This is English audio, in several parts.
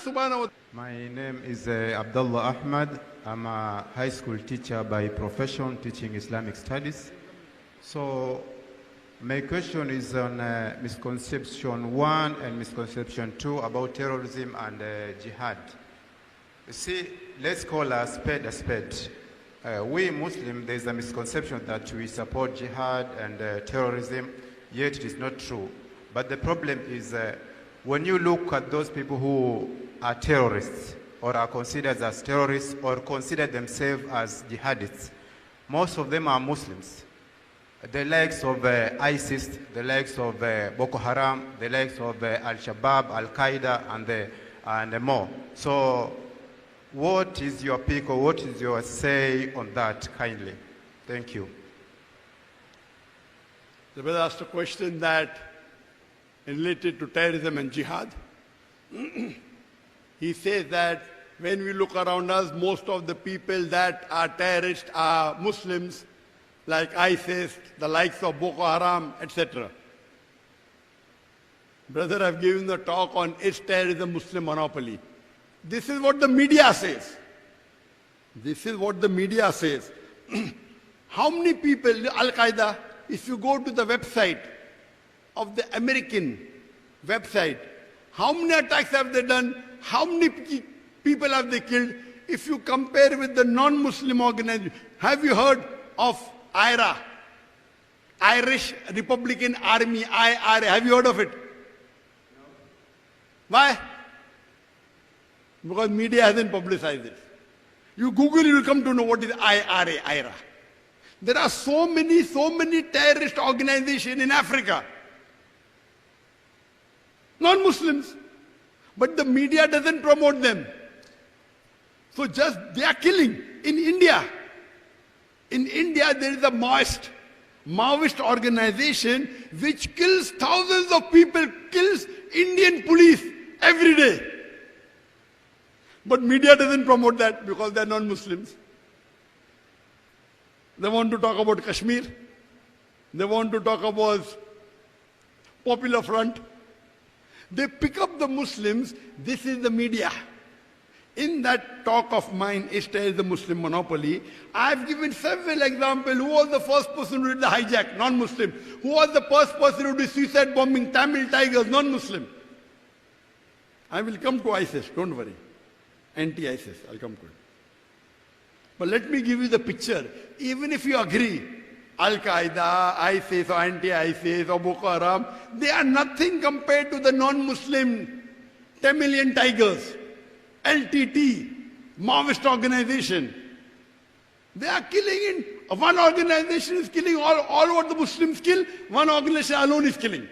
subhanahu wa ta'ala. My name is Abdullah Ahmad. I'm a high school teacher by profession, teaching Islamic studies. So my question is on misconception 1 and misconception 2 about terrorism and jihad. You see, let's call a spade a spade. We Muslims, there's a misconception that we support jihad and terrorism, yet it is not true. But the problem is when you look at those people who are terrorists or are considered as terrorists or consider themselves as jihadists, most of them are Muslims. The likes of ISIS, the likes of Boko Haram, the likes of Al-Shabaab, Al-Qaeda, and more. So what is your pick or what is your say on that, kindly? Thank you. The brother asked a question that related to terrorism and jihad. He says that when we look around us, most of the people that are terrorists are Muslims, like ISIS, the likes of Boko Haram, etc. Brother, I've given the talk on is terrorism Muslim monopoly. This is what the media says. This is what the media says. How many people, Al-Qaeda, if you go to the website of the American website, how many attacks have they done? How many people have they killed? If you compare with the non-Muslim organization, have you heard of IRA? Irish Republican Army, IRA. Have you heard of it? No. Why? Because media hasn't publicized it. You Google, you will come to know what is IRA. There are so many terrorist organizations in Africa. Non-Muslims. But the media doesn't promote them. So just they are killing. In India there is a Maoist organization which kills thousands of people, kills Indian police every day. But media doesn't promote that because they are non-Muslims. They want to talk about Kashmir. They want to talk about Popular Front. They pick up the Muslims. This is the media. In that talk of mine, is the Muslim monopoly, I have given several examples. Who was the first person who did the hijack? Non-Muslim. Who was the first person who did suicide bombing? Tamil Tigers, non-Muslim. I will come to ISIS, don't worry. Anti-ISIS, I'll come to it. But let me give you the picture. Even if you agree, Al-Qaeda, ISIS, or anti-ISIS, or Boko Haram, they are nothing compared to the non-Muslim Tamilian Tigers, LTT, Maoist organization. They are killing in, one organization is killing all what the Muslims kill, one organization alone is killing.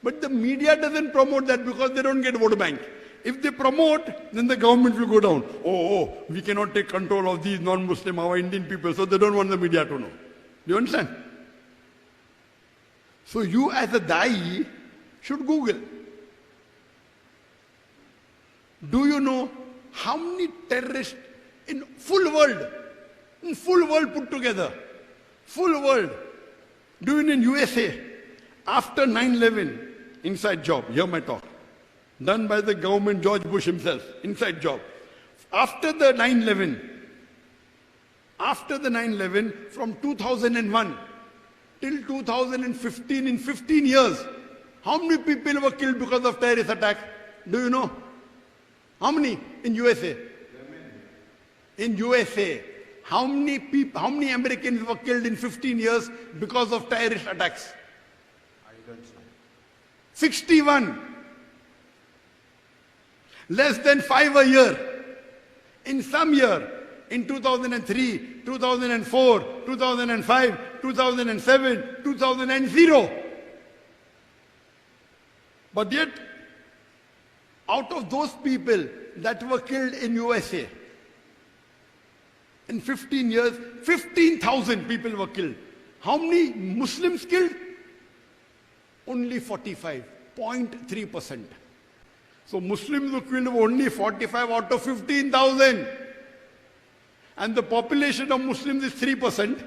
But the media doesn't promote that because they don't get vote bank. If they promote, then the government will go down. Oh, we cannot take control of these non-Muslim, our Indian people, so they don't want the media to know. Do you understand? So you as a Da'i should Google. Do you know how many terrorists in full world put together, full world, do you know in USA, after 9/11, inside job, hear my talk, done by the government, George Bush himself, inside job. After the 9/11, from 2001 till 2015, in 15 years, how many people were killed because of terrorist attack? Do you know? How many in USA? In USA, how many Americans were killed in 15 years because of terrorist attacks? I don't know. 61. Less than 5 a year. In some year, in 2003, 2004, 2005, 2007, 2000. But yet, out of those people that were killed in USA, in 15 years, 15,000 people were killed. How many Muslims killed? Only 45, 0.3%. So Muslims were killed only 45 out of 15,000. And the population of Muslims is 3%.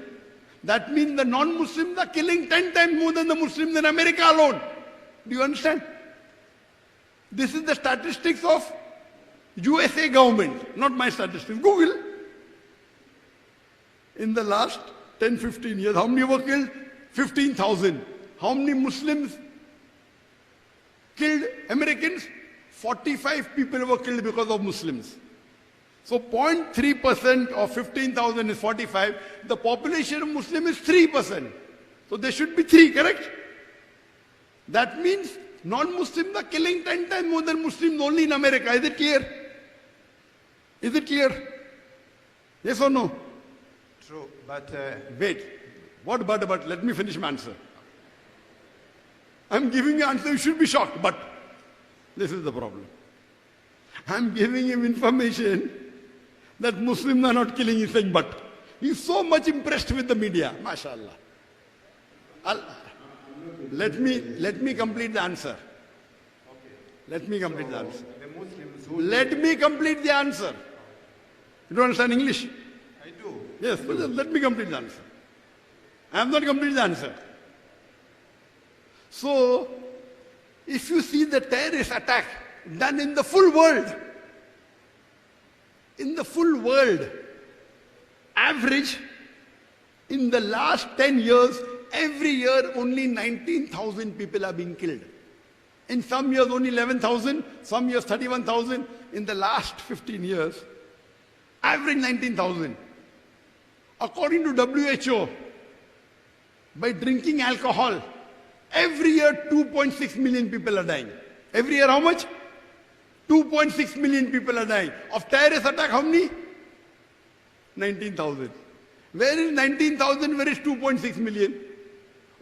That means the non-Muslims are killing 10 times more than the Muslims in America alone. Do you understand? This is the statistics of USA government, not my statistics, Google. In the last 10, 15 years, how many were killed? 15,000. How many Muslims killed Americans? 45 people were killed because of Muslims. So 0.3% of 15,000 is 45. The population of Muslim is 3%. So there should be 3, correct? That means non-Muslims are killing 10 times more than Muslims only in America. Is it clear? Is it clear? Yes or no? True, but Wait. What but? Let me finish my answer. I'm giving you answer, you should be shocked, but this is the problem. I'm giving him information that Muslims are not killing, he's saying but. He's so much impressed with the media, mashallah. Let me complete the answer. Let me complete the answer. the Muslims who Let me complete the answer. You don't understand English? I do. Yes, but let me complete the answer. I have not completed the answer. So, if you see the terrorist attack done in the full world, average in the last 10 years, every year only 19,000 people are being killed. In some years only 11,000, some years 31,000. In the last 15 years, average 19,000. According to WHO, by drinking alcohol, every year 2.6 million people are dying. Every year how much? 2.6 million people are dying. Of terrorist attack, how many? 19,000. Where is 19,000? Where is 2.6 million?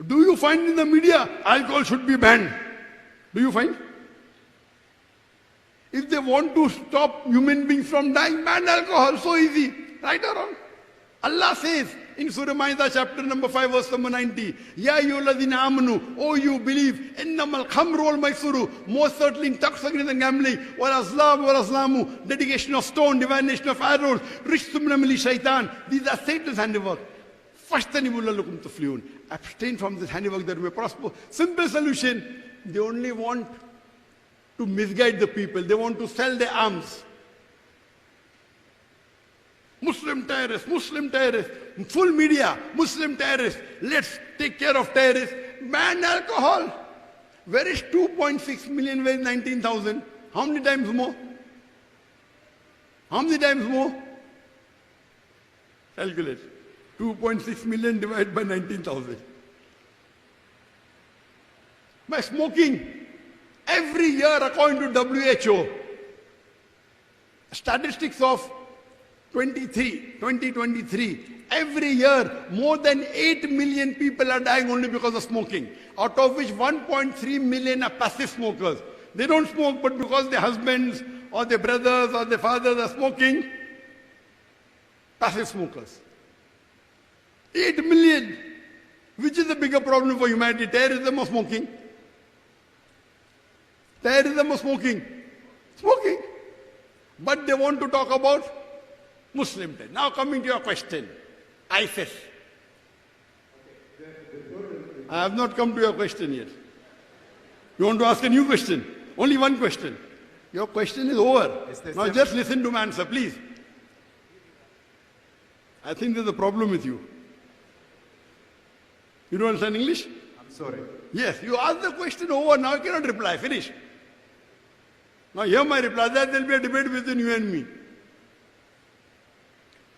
Do you find in the media alcohol should be banned? Do you find? If they want to stop human beings from dying, ban alcohol. So easy. Right or wrong? Allah says in Surah Ma'idah chapter number 5 verse number 90, Ya ayyuhalladhina amanu, oh you believe, innamal khamru wal maisuru, most certainly intoxicants and gambling, wal azlamu, dedication of stone, divination of arrows, rijsum min amali shaitan, these are Satan's handiwork. Fashtanibu lakum tuflihun. Abstain from this handiwork that we prosper. Simple solution. They only want to misguide the people. They want to sell their arms. Muslim terrorists, full media, Muslim terrorists. Let's take care of terrorists. Ban alcohol. Where is 2.6 million? Where is 19,000? How many times more? How many times more? Calculate. 2.6 million divided by 19,000. By smoking, every year according to WHO, statistics of 2023, every year more than 8 million people are dying only because of smoking, out of which 1.3 million are passive smokers. They don't smoke, but because their husbands or their brothers or their fathers are smoking, passive smokers. 8 million. Which is the bigger problem for humanity, terrorism or smoking? Terrorism or smoking? Smoking. But they want to talk about Muslim terror. Now coming to your question, ISIS. I have not come to your question yet. You want to ask a new question? Only one question. Your question is over. Now just listen to my answer, please. I think there's a problem with you. You don't understand English? I'm sorry. Yes, you asked the question over, now you cannot reply. Finish. Now hear my reply, that there will be a debate between you and me.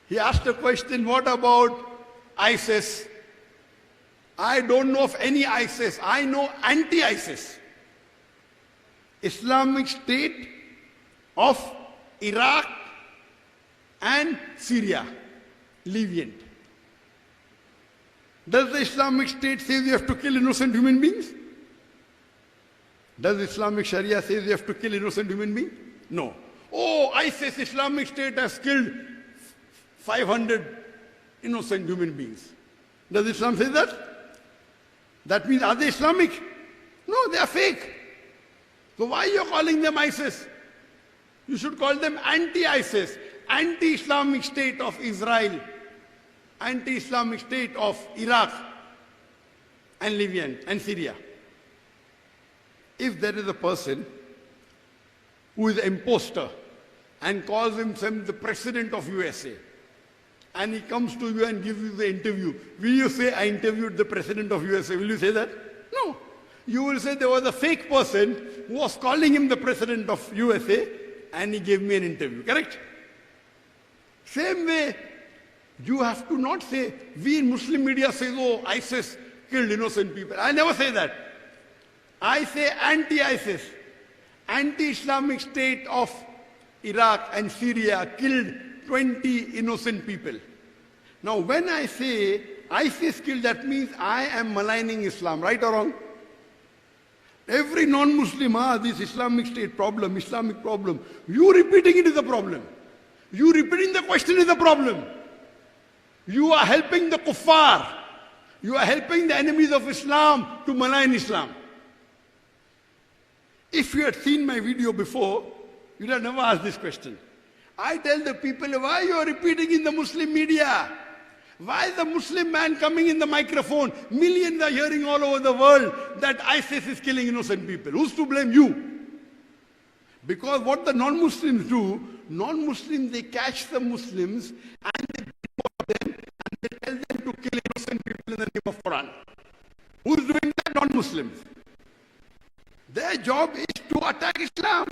He asked a question, what about ISIS? I don't know of any ISIS. I know anti-ISIS. Islamic State of Iraq and Syria. Levant. Does the Islamic State say you have to kill innocent human beings? Does Islamic Sharia say you have to kill innocent human beings? No. Oh, ISIS, Islamic State has killed 500 innocent human beings. Does Islam say that? That means are they Islamic? No, they are fake. So why are you calling them ISIS? You should call them anti-ISIS, anti-Islamic State of Israel, anti-Islamic State of Iraq and Levant and Syria. If there is a person who is an imposter, and calls himself the president of USA. And he comes to you and gives you the interview. Will you say, I interviewed the president of USA? Will you say that? No. You will say there was a fake person who was calling him the president of USA and he gave me an interview. Correct? Same way, you have to not say, we in Muslim media say, oh, ISIS killed innocent people. I never say that. I say anti-ISIS. Anti-Islamic State of Iraq and Syria killed 20 innocent people. Now, when I say ISIS killed, that means I am maligning Islam, right or wrong? Every non-Muslim, this Islamic State problem, Islamic problem. You repeating it is a problem. You repeating the question is a problem. You are helping the kuffar. You are helping the enemies of Islam to malign Islam. If you had seen my video before, you would have never asked this question. I tell the people, why you are repeating in the Muslim media? Why is the Muslim man coming in the microphone? Millions are hearing all over the world that ISIS is killing innocent people. Who's to blame? You. Because what the non-Muslims do, non-Muslims, they catch the Muslims and they them and they tell them to kill innocent people in the name of Quran. Who's doing that? Non-Muslims. Their job is to attack Islam.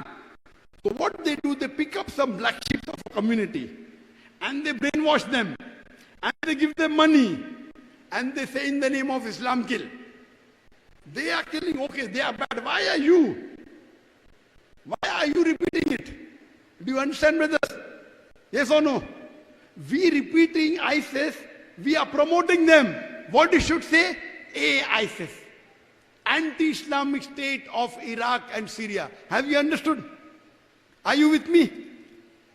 So what they do, they pick up some black sheep of a community and they brainwash them and they give them money and they say in the name of Islam kill. They are killing, okay, they are bad. Why are you? Why are you repeating it? Do you understand, brothers? Yes or no? We repeating ISIS, we are promoting them. What you should say? ISIS. Anti-Islamic State of Iraq and Syria. Have you understood? Are you with me?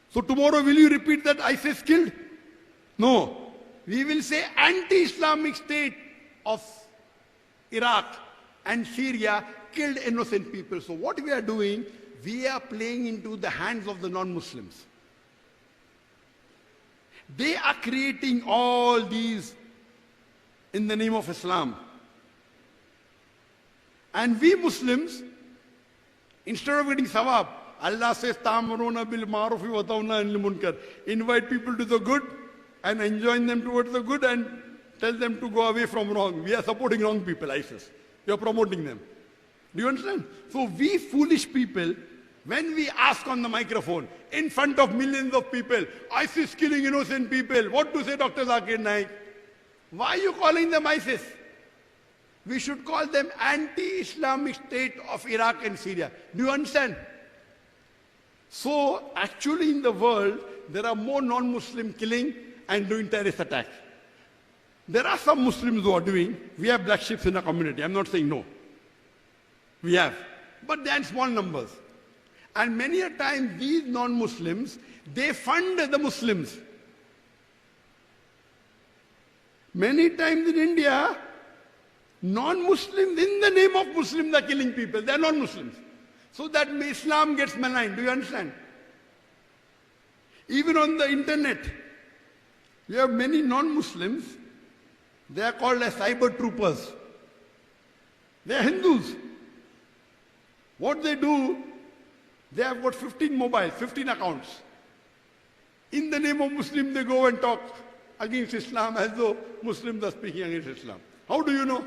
So tomorrow will you repeat that ISIS killed? No. We will say anti-Islamic State of Iraq and Syria killed innocent people. So what we are doing, we are playing into the hands of the non-Muslims. They are creating all these in the name of Islam. And we Muslims, instead of getting sawab, Allah says, "Ta'muruna bil ma'ruf wa tanhauna 'anil munkar." Invite people to the good and enjoin them towards the good and tell them to go away from wrong. We are supporting wrong people, ISIS. We are promoting them. Do you understand? So we foolish people, when we ask on the microphone, in front of millions of people, ISIS killing innocent people, what to say, Dr. Zakir Naik? Why are you calling them ISIS? We should call them anti-Islamic State of Iraq and Syria. Do you understand? So, actually in the world, there are more non-Muslim killing and doing terrorist attacks. There are some Muslims who are doing, we have black sheep in our community. I'm not saying no. We have. But they are in small numbers. And many a time, these non-Muslims, they fund the Muslims. Many times in India, non-Muslims, in the name of Muslims, are killing people. They are non-Muslims. So that Islam gets maligned. Do you understand? Even on the internet, you have many non-Muslims. They are called as cyber troopers. They are Hindus. What they do, they have got 15 mobiles, 15 accounts. In the name of Muslim, they go and talk against Islam as though Muslims are speaking against Islam. How do you know?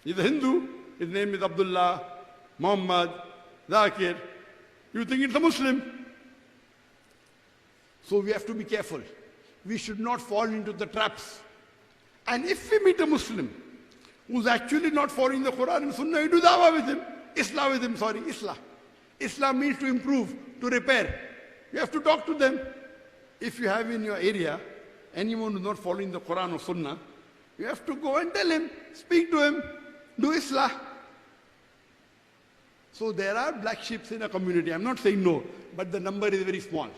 He's a Hindu. His name is Abdullah, Muhammad, Zakir. You think it's a Muslim. So we have to be careful. We should not fall into the traps. And if we meet a Muslim who's actually not following the Quran and Sunnah, we do dawah with him. Islah with him, sorry, Islah. Islam means to improve, to repair. You have to talk to them. If you have in your area anyone who's not following the Quran or Sunnah, you have to go and tell him, speak to him, do Islah. So there are black sheep in a community. I'm not saying no, but the number is very small.